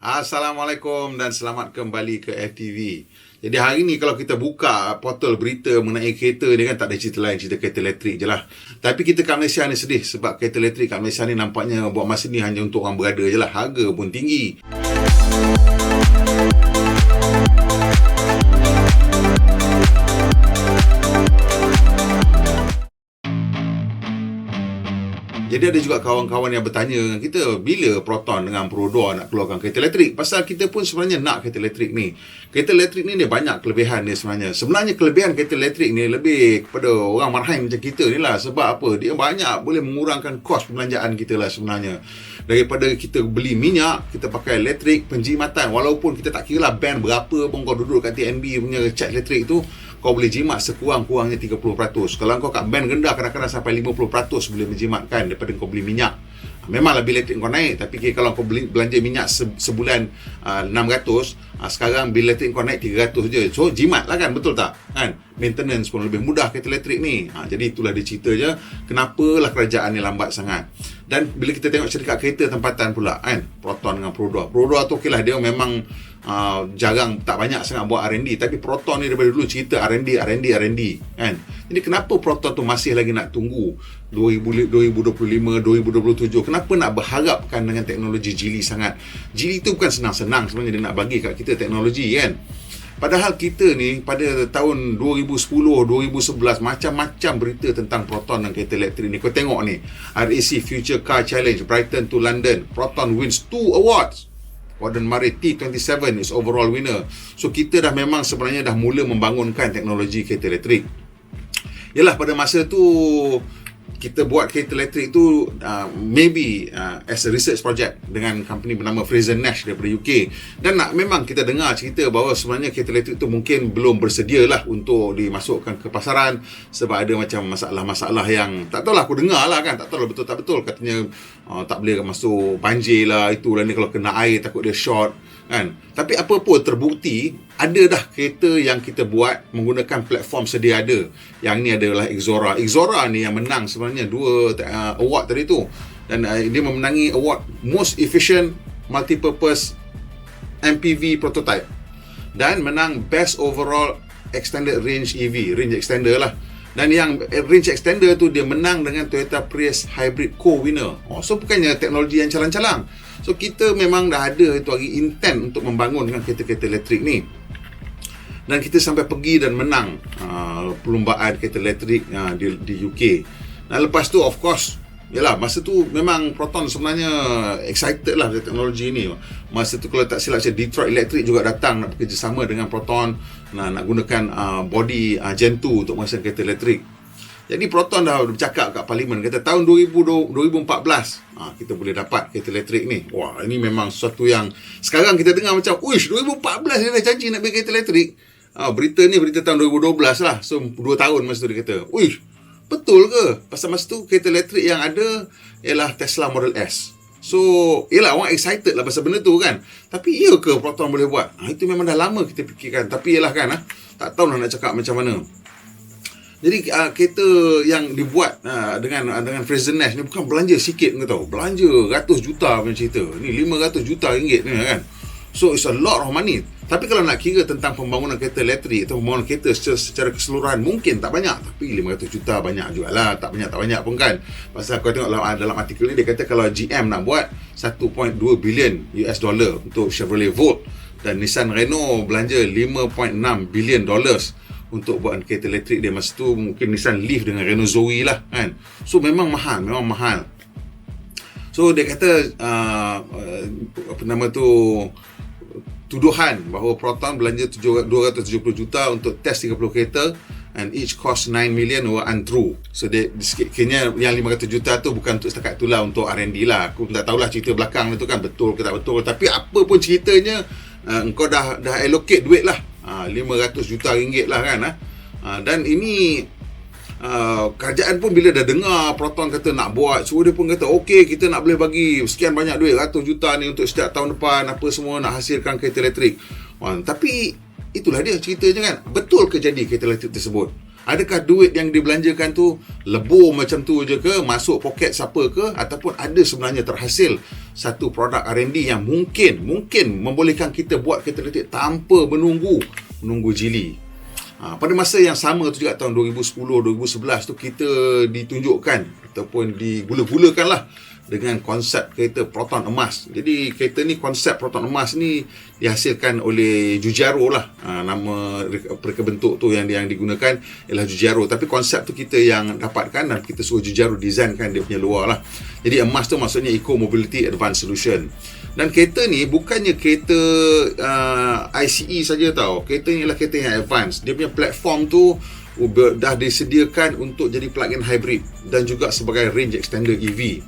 Assalamualaikum dan selamat kembali ke FTV. Jadi hari ni kalau kita buka portal berita mengenai kereta ni kan tak ada cerita lain, cerita kereta elektrik je lah. Tapi kita kat Malaysia ni sedih sebab kereta elektrik kat Malaysia ni nampaknya buat masa ni hanya untuk orang berada je lah. Harga pun tinggi. Jadi ada juga kawan-kawan yang bertanya dengan kita, bila Proton dengan Perodor nak keluarkan kereta elektrik? Pasal kita pun sebenarnya nak kereta elektrik ni. Kereta elektrik ni dia banyak kelebihan dia sebenarnya. Sebenarnya kelebihan kereta elektrik ni lebih kepada orang marhain macam kita ni lah. Sebab apa? Dia banyak boleh mengurangkan kos pembelanjaan kita lah sebenarnya. Daripada kita beli minyak, kita pakai elektrik, penjimatan. Walaupun kita tak kira lah band berapa pun kau duduk kat TNB punya cat elektrik tu, kau boleh jimat sekurang-kurangnya 30%. Kalau kau kat band rendah, kadang-kadang sampai 50% boleh menjimatkan daripada kau beli minyak. Memanglah bil elektrik kau naik, tapi kalau kau belanja minyak sebulan 600, sekarang bil elektrik kau naik 300 je. So jimat lah kan, betul tak? Kan? Maintenance pun lebih mudah kereta elektrik ni. Jadi itulah dia cerita je kenapalah kerajaan ni lambat sangat. Dan bila kita tengok syarikat kereta tempatan pula kan, Proton dengan Perodor. Perodor tu okeylah, dia memang jarang, tak banyak sangat buat R&D. Tapi Proton ni daripada dulu cerita R&D kan. Jadi kenapa Proton tu masih lagi nak tunggu 2025, 2027? Kenapa nak berharapkan dengan teknologi Geely sangat? Geely tu bukan senang-senang sebenarnya dia nak bagi kat kita teknologi kan. Padahal kita ni pada tahun 2010, 2011 macam-macam berita tentang Proton dan kereta elektrik ni. Kau tengok ni, RAC Future Car Challenge Brighton to London, Proton wins 2 awards. Gordon Murray T27 is overall winner. So kita dah memang sebenarnya dah mula membangunkan teknologi kereta elektrik. Yalah, pada masa tu kita buat kereta elektrik tu maybe as a research project dengan company bernama Fraser Nash daripada UK. Dan memang kita dengar cerita bahawa sebenarnya kereta elektrik tu mungkin belum bersedia lah untuk dimasukkan ke pasaran sebab ada macam masalah-masalah yang tak tahulah, aku dengar lah kan, tak tahulah betul tak betul. Katanya tak boleh masuk banjir lah, itulah ni, kalau kena air takut dia short kan. Tapi apa pun terbukti ada dah kereta yang kita buat menggunakan platform sedia ada. Yang ni adalah Exora. Exora ni yang menang sebenarnya 2 award tadi tu. Dan dia memenangi award Most Efficient Multipurpose MPV Prototype. Dan menang Best Overall Extended Range EV, range extender lah. Dan yang range extender tu dia menang dengan Toyota Prius Hybrid Co-winner. So bukannya teknologi yang calang-calang. So kita memang dah ada itu lagi intent untuk membangun dengan kereta-kereta elektrik ni. Dan kita sampai pergi dan menang perlumbaan kereta elektrik di UK. Dan lepas tu of course, yalah, masa tu memang Proton sebenarnya excited lah dengan teknologi ni. Masa tu kalau tak silap saya, Detroit Electric juga datang nak bekerjasama dengan Proton nak gunakan body Gen 2 untuk menghasilkan kereta elektrik. Jadi Proton dah bercakap kat parlimen, kata tahun 2014 kita boleh dapat kereta elektrik ni. Wah, ini memang sesuatu yang sekarang kita dengar macam, uish, 2014 dia dah janji nak beli kereta elektrik. Berita ni berita tahun 2012 lah. So 2 tahun masa tu dia kata, uish, betul ke? Pasal masa tu kereta elektrik yang ada ialah Tesla Model S. So, yelah, orang excited lah pasal benda tu kan. Tapi iya ke Proton boleh buat? Itu memang dah lama kita fikirkan. Tapi yelah kan, tak tahu nak cakap macam mana. Jadi kereta yang dibuat dengan Fraser Nash ni bukan belanja sikit, kau tahu. Belanja ratus juta punya cerita. Ni 500 juta ringgit ni kan. So it's a lot of money. Tapi kalau nak kira tentang pembangunan kereta elektrik atau pembangunan kereta secara keseluruhan, mungkin tak banyak. Tapi 500 juta banyak jugalah. Tak banyak pun kan. Pasal kau tengok dalam artikel ni dia kata kalau GM nak buat 1.2 bilion US dollar untuk Chevrolet Volt, dan Nissan Renault belanja 5.6 bilion dollars untuk buat kereta elektrik dia. Masa tu mungkin Nissan Leaf dengan Renault Zoe lah kan. So memang mahal. So dia kata tuduhan bahawa Proton belanja 270 juta untuk test 30 kereta and each cost 9 million were untrue. So dia kira yang 500 juta tu bukan untuk setakat itulah, untuk R&D lah. Aku tak tahulah cerita belakang tu kan betul ke tak betul. Tapi apa pun ceritanya, engkau dah allocate duit lah, 500 juta ringgit lah kan. Dan ini kerajaan pun bila dah dengar Proton kata nak buat, so dia pun kata okey, kita nak boleh bagi sekian banyak duit, ratus juta ni untuk setiap tahun depan apa semua nak hasilkan kereta elektrik. Tapi itulah dia ceritanya kan. Betul ke jadi kereta elektrik tersebut? Adakah duit yang dibelanjakan tu lebur macam tu je ke, masuk poket siapa ke, ataupun ada sebenarnya terhasil satu produk R&D yang mungkin membolehkan kita buat kereta elektrik tanpa menunggu jili. Pada masa yang sama tu juga tahun 2010-2011 tu kita ditunjukkan ataupun digula-gulakan lah dengan konsep kereta proton emas. Jadi kereta ni, konsep proton emas ni dihasilkan oleh Giugiaro lah. Nama reka bentuk tu yang digunakan ialah Giugiaro. Tapi konsep tu kita yang dapatkan dan kita suruh Giugiaro designkan dia punya luar lah. Jadi emas tu maksudnya Eco Mobility Advanced Solution. Dan kereta ni bukannya kereta ICE saja tau. Kereta ni ialah kereta yang advance. Dia punya platform tu dah disediakan untuk jadi plug-in hybrid dan juga sebagai range extender EV.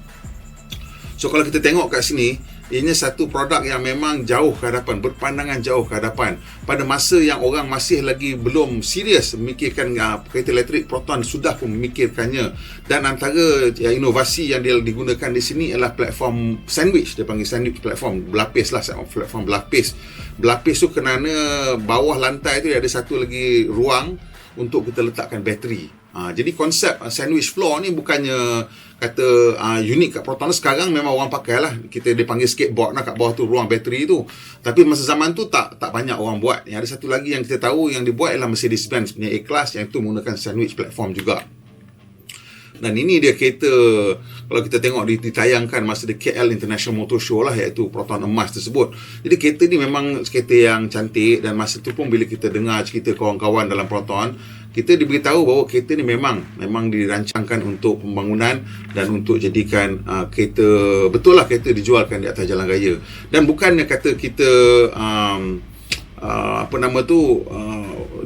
So kalau kita tengok kat sini, ini satu produk yang memang jauh ke hadapan, berpandangan jauh ke hadapan. Pada masa yang orang masih lagi belum serius memikirkan kereta elektrik, Proton sudah pun memikirkannya. Dan antara inovasi yang dia digunakan di sini ialah platform sandwich. Dia panggil sandwich platform, berlapis lah, platform berlapis. Berlapis tu kerana bawah lantai tu ada satu lagi ruang untuk kita letakkan bateri. Jadi konsep sandwich floor ni bukannya kata unik kat Proton. Sekarang memang orang pakai lah, kita dipanggil skateboard lah, kat bawah tu ruang bateri tu. Tapi masa zaman tu tak banyak orang buat. Yang ada satu lagi yang kita tahu yang dibuat ialah Mercedes-Benz punya A-Class, yang tu menggunakan sandwich platform juga. Dan ini dia kereta, kalau kita tengok ditayangkan masa di KL International Motor Show lah, iaitu Proton emas tersebut. Jadi kereta ni memang kereta yang cantik. Dan masa tu pun bila kita dengar cerita kawan-kawan dalam Proton, kita diberitahu bahawa kereta ni memang dirancangkan untuk pembangunan dan untuk jadikan kereta, betul lah kereta dijualkan di atas jalan raya. Dan bukannya kata kita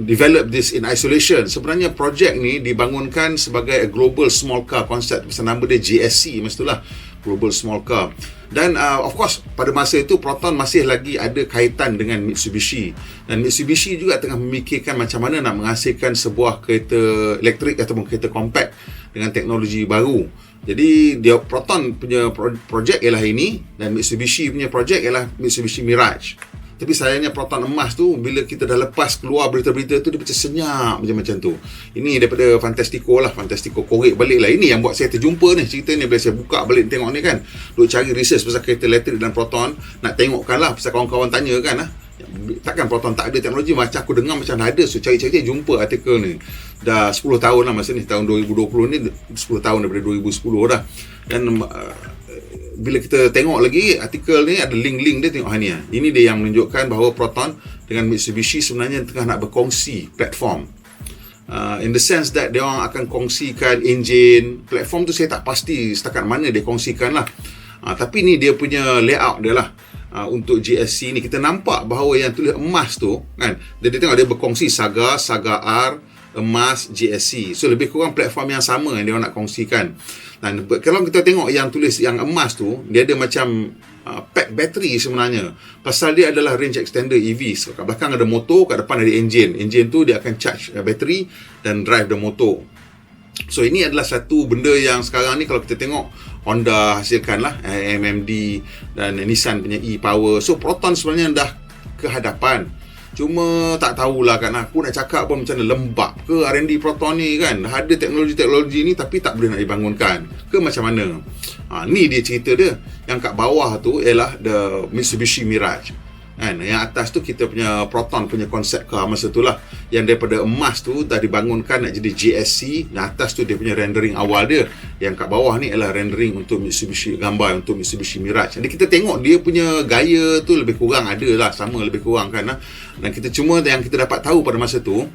develop this in isolation. Sebenarnya projek ni dibangunkan sebagai a global small car concept. Pasal nama dia GSC, masa itulah Global Small Car. Dan of course pada masa itu Proton masih lagi ada kaitan dengan Mitsubishi. Dan Mitsubishi juga tengah memikirkan macam mana nak menghasilkan sebuah kereta elektrik ataupun kereta compact dengan teknologi baru. Jadi dia, Proton punya projek ialah ini, dan Mitsubishi punya projek ialah Mitsubishi Mirage. Tapi sayangnya Proton emas tu, bila kita dah lepas keluar berita-berita tu, dia macam senyap macam tu. Ini daripada Fantastico lah, Fantastico korek balik lah. Ini yang buat saya terjumpa ni, cerita ni bila saya buka balik tengok ni kan. Duk cari research pasal kereta elektrik dan Proton, nak tengokkan lah, pasal kawan-kawan tanya kan lah. Takkan Proton tak ada teknologi, macam aku dengar macam ada. So cari-cari jumpa artikel ni. Dah 10 tahun lah masa ni, tahun 2020 ni 10 tahun daripada 2010 dah. Dan bila kita tengok lagi artikel ni, ada link-link dia, tengok ni. Ini dia yang menunjukkan bahawa Proton dengan Mitsubishi sebenarnya tengah nak berkongsi platform. In the sense that dia orang akan kongsikan enjin. Platform tu saya tak pasti setakat mana dia kongsikan lah. Tapi ni dia punya layout dia lah. Untuk GSC ni kita nampak bahawa yang tulis emas tu kan, dia tengok dia berkongsi Saga R, emas, GSC. So lebih kurang platform yang sama yang dia nak kongsikan. Dan kalau kita tengok yang tulis yang emas tu, dia ada macam pack bateri sebenarnya. Pasal dia adalah range extender EV. So, kat belakang ada motor, kat depan ada enjin. Enjin tu dia akan charge bateri dan drive the motor. So ini adalah satu benda yang sekarang ni kalau kita tengok Honda hasilkan lah, MMD dan Nissan punya e-Power. So Proton sebenarnya dah ke hadapan. Cuma tak tahulah kan, aku nak cakap pun macam mana, lembab ke R&D Proton ni kan. Ada teknologi-teknologi ni tapi tak boleh nak dibangunkan ke macam mana. Ni dia cerita dia. Yang kat bawah tu ialah the Mitsubishi Mirage kan. Yang atas tu kita punya Proton punya konsep car masa tu lah, yang daripada emas tu dah dibangunkan nak jadi GSC. Dan atas tu dia punya rendering awal dia. Yang kat bawah ni adalah rendering untuk Mitsubishi, gambar untuk Mitsubishi Mirage. Jadi kita tengok dia punya gaya tu lebih kurang ada lah, sama lebih kurang kan. Dan kita cuma yang kita dapat tahu pada masa tu,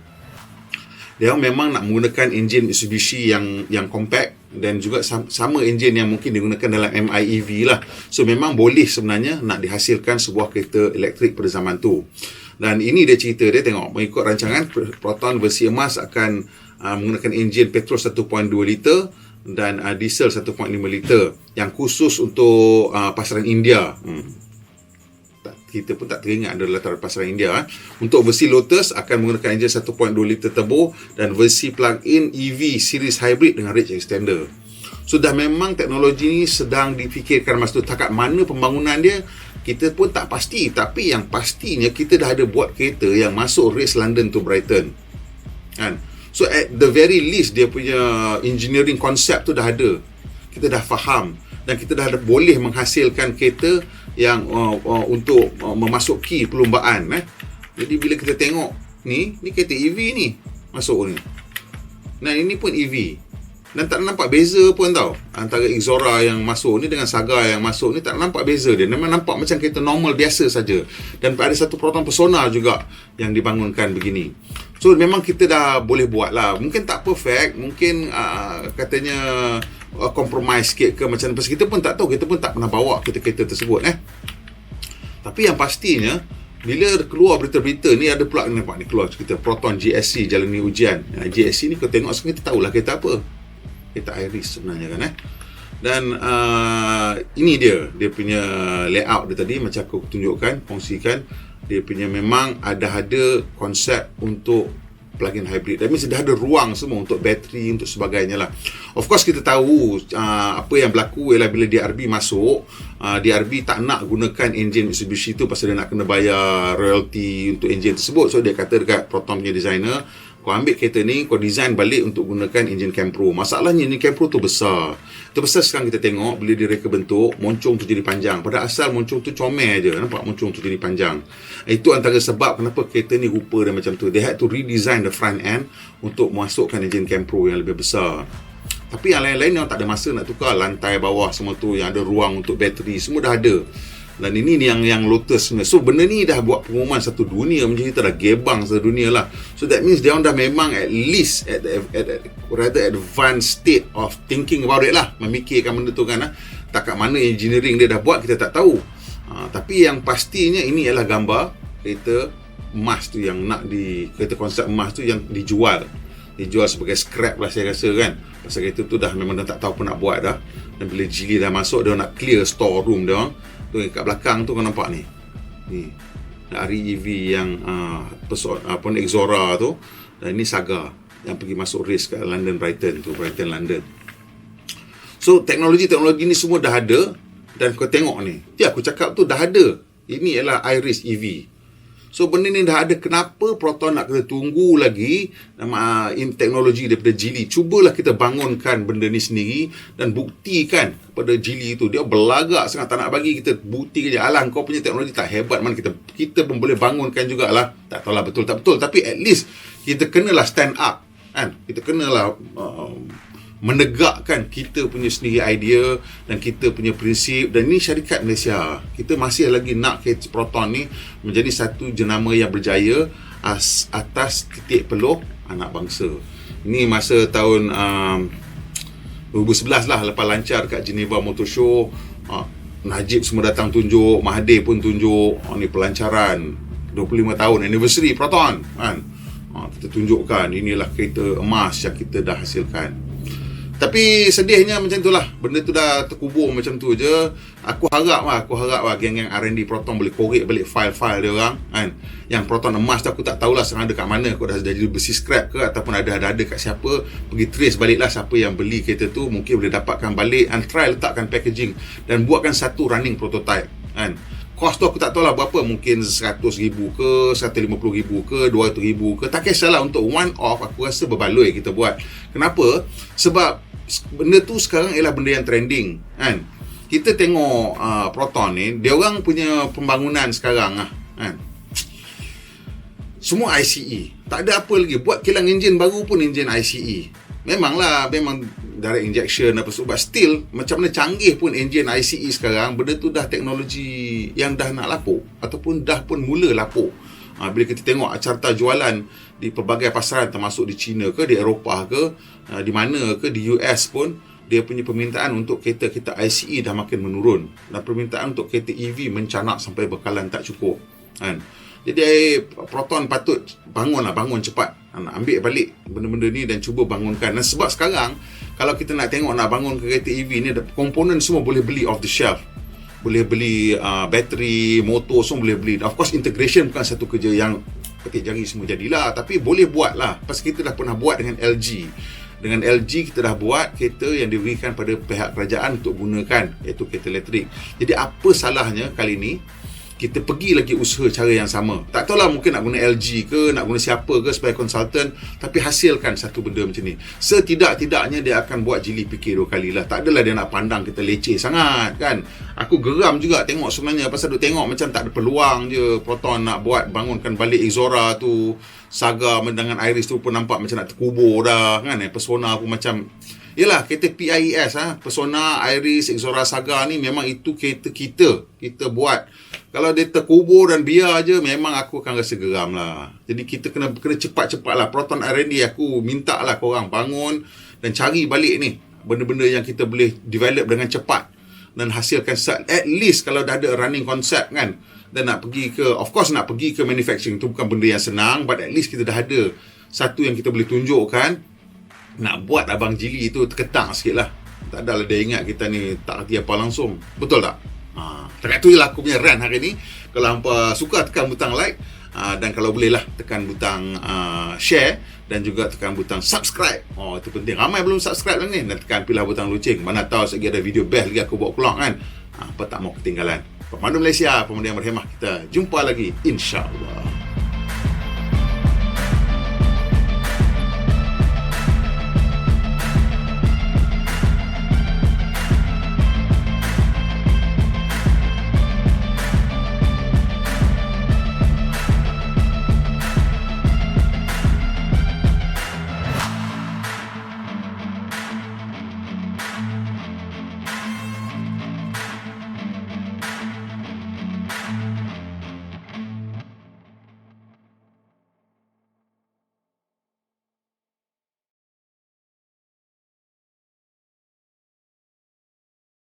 dia memang nak menggunakan enjin Mitsubishi yang compact dan juga sama enjin yang mungkin digunakan dalam MIEV lah. So memang boleh sebenarnya nak dihasilkan sebuah kereta elektrik pada zaman tu. Dan ini dia cerita dia, tengok mengikut rancangan Proton versi emas akan menggunakan enjin petrol 1.2 liter dan diesel 1.5 liter yang khusus untuk pasaran India. Kita pun tak teringat ada latar pasaran India. Untuk versi Lotus akan menggunakan enjin 1.2 liter turbo dan versi plug-in EV series hybrid dengan range extender. Sudah memang teknologi ni sedang dipikirkan masa tu. Takat mana pembangunan dia kita pun tak pasti, tapi yang pastinya kita dah ada buat kereta yang masuk race London to Brighton kan. So at the very least dia punya engineering concept tu dah ada. Kita dah faham dan kita dah boleh menghasilkan kereta yang untuk memasuki perlumbaan. Jadi bila kita tengok ni kereta EV ni masuk ni. Nah ini pun EV. Dan tak nampak beza pun tau antara Exora yang masuk ni dengan Saga yang masuk ni. Tak nampak beza dia. Memang nampak macam kereta normal biasa saja. Dan ada satu Proton Persona juga yang dibangunkan begini. So memang kita dah boleh buat lah. Mungkin tak perfect, mungkin katanya compromise sikit ke macam mana. Pasal kita pun tak tahu, kita pun tak pernah bawa kereta-kereta tersebut Tapi yang pastinya bila keluar berita-berita ni, ada pula nampak ni keluar kita Proton GSC jalani ujian. GSC ni kau tengok sekarang kita tahulah kereta apa. Kereta Iris sebenarnya kan Dan ini dia punya layout dia tadi, macam aku tunjukkan, kongsikan. Dia punya memang ada konsep untuk plug-in hybrid. That means dah ada ruang semua untuk bateri, untuk sebagainya lah. Of course kita tahu apa yang berlaku ialah bila DRB masuk, DRB tak nak gunakan enjin Mitsubishi tu pasal dia nak kena bayar royalty untuk enjin tersebut. So dia kata dekat Proton punya designer, kau ambil kereta ni, kau design balik untuk gunakan enjin Campro. Masalahnya enjin Campro tu besar. Tu besar sekarang kita tengok bila direka bentuk, moncong tu jadi panjang. Pada asal moncong tu comel je. Nampak moncong tu jadi panjang. Itu antara sebab kenapa kereta ni rupa dia macam tu. They had to redesign the front end untuk masukkan enjin Campro yang lebih besar. Tapi yang lain-lain yang tak ada masa nak tukar. Lantai bawah semua tu yang ada ruang untuk bateri, semua dah ada. Dan ini yang Lotus sebenarnya. So benda ni dah buat pengumuman satu dunia, macam kita dah gebang satu dunia lah. So that means dia orang dah memang at least at rather advanced state of thinking about it lah, memikirkan benda tu kan. Takat mana engineering dia dah buat kita tak tahu. Tapi yang pastinya ini ialah gambar kereta emas tu yang nak kereta konsep emas tu yang dijual sebagai scrap lah saya rasa kan. Pasal kereta tu dah memang dah tak tahu apa nak buat dah. Dan bila Geely dah masuk, dia nak clear store room dia orang. Tu kat belakang tu kau nampak ni dari EV yang Exora tu, dan ini Saga yang pergi masuk race kat Brighton London. So teknologi ni semua dah ada. Dan kau tengok ni, aku cakap tu dah ada. Ini ialah Iris EV. So benda ni dah ada. Kenapa Proton nak kena tunggu lagi teknologi daripada Geely? Cubalah kita bangunkan benda ni sendiri dan buktikan kepada Geely tu. Dia belagak sangat tak nak bagi kita bukti je. Alah, kau punya teknologi tak hebat mana, kita pun boleh bangunkan jugalah. Tak tahulah betul tak betul, tapi at least kita kenalah stand up kan. Kita kenalah menegakkan kita punya sendiri idea dan kita punya prinsip. Dan ni syarikat Malaysia, kita masih lagi nak Proton ni menjadi satu jenama yang berjaya atas titik peluh anak bangsa. Ini masa tahun 2011 lah, lepas lancar kat Geneva Motor Show, Najib semua datang tunjuk, Mahathir pun tunjuk. Ni pelancaran 25 tahun anniversary Proton kan. Kita tunjukkan inilah kereta emas yang kita dah hasilkan. Tapi sedihnya macam itulah, benda tu dah terkubur macam tu je. Aku harap lah geng-geng R&D Proton boleh korek balik file-file dia orang kan. Yang Proton emas tu aku tak tahulah sekarang ada kat mana. Kau dah jadi besi scrap ke ataupun ada kat siapa. Pergi trace balik lah siapa yang beli kereta tu, mungkin boleh dapatkan balik and try letakkan packaging dan buatkan satu running prototype kan. Kos tu aku tak tahulah berapa, mungkin RM100,000 ke, RM150,000 ke, RM200,000 ke, tak kisahlah. Untuk one off aku rasa berbaloi kita buat. Kenapa? Sebab benda tu sekarang ialah benda yang trending kan. Kita tengok Proton ni, dia orang punya pembangunan sekarang kan, semua ICE, tak ada apa lagi. Buat kilang enjin baru pun enjin ICE. Memang direct injection apa semua, but still macam mana canggih pun enjin ICE sekarang, benda tu dah teknologi yang dah nak lapuk ataupun dah pun mula lapuk. Bila kita tengok carta jualan di pelbagai pasaran, termasuk di China ke, di Eropah ke, di mana ke, di US pun, dia punya permintaan untuk kereta-kereta ICE dah makin menurun dan permintaan untuk kereta EV mencanak sampai bekalan tak cukup kan. Jadi Proton patut bangun cepat, nak ambil balik benda-benda ni dan cuba bangunkan. Dan sebab sekarang kalau kita nak tengok nak bangun kereta EV ni, komponen semua boleh beli off the shelf. Boleh beli bateri, motor semua boleh beli. Of course integration bukan satu kerja yang petik jari semua jadilah, tapi boleh buat lah. Pasal kita dah pernah buat dengan LG. Dengan LG kita dah buat kereta yang diberikan pada pihak kerajaan untuk gunakan, iaitu kereta elektrik. Jadi apa salahnya kali ni kita pergi lagi usaha cara yang sama. Tak tahulah, mungkin nak guna LG ke, nak guna siapa ke sebagai konsultan, tapi hasilkan satu benda macam ni. Setidak-tidaknya dia akan buat jili fikir 2 kali lah. Tak adalah dia nak pandang kita leceh sangat kan. Aku geram juga tengok sebenarnya, pasal duk tengok macam tak ada peluang je Proton nak buat bangunkan balik Exora tu. Saga dengan Iris tu pun nampak macam nak terkubur dah kan. Persona pun macam, yelah, kereta PIES Persona, Iris, Exora, Saga ni memang itu kereta kita buat. Kalau dia terkubur dan biar je, memang aku akan rasa geram lah. Jadi kita kena cepat-cepat lah. Proton R&D, aku minta lah korang bangun dan cari balik ni benda-benda yang kita boleh develop dengan cepat dan hasilkan at least kalau dah ada running concept kan. Dan nak pergi ke, of course nak pergi ke manufacturing tu bukan benda yang senang, but at least kita dah ada satu yang kita boleh tunjukkan. Nak buat Abang Jili tu terketang sikit lah. Tak adalah dia ingat kita ni tak kerti apa langsung. Betul tak? Dekat tu je lah aku punya rant hari ni. Kalau hampa suka, tekan butang like, dan kalau boleh lah tekan butang share, dan juga tekan butang subscribe. Itu penting. Ramai belum subscribe lah ni. Dan tekan pilah butang loceng. Mana tahu lagi ada video best lagi aku bawa keluar kan. Apa tak mau ketinggalan. Pemandu Malaysia, pemandu yang berhemah. Kita jumpa lagi, insya-Allah.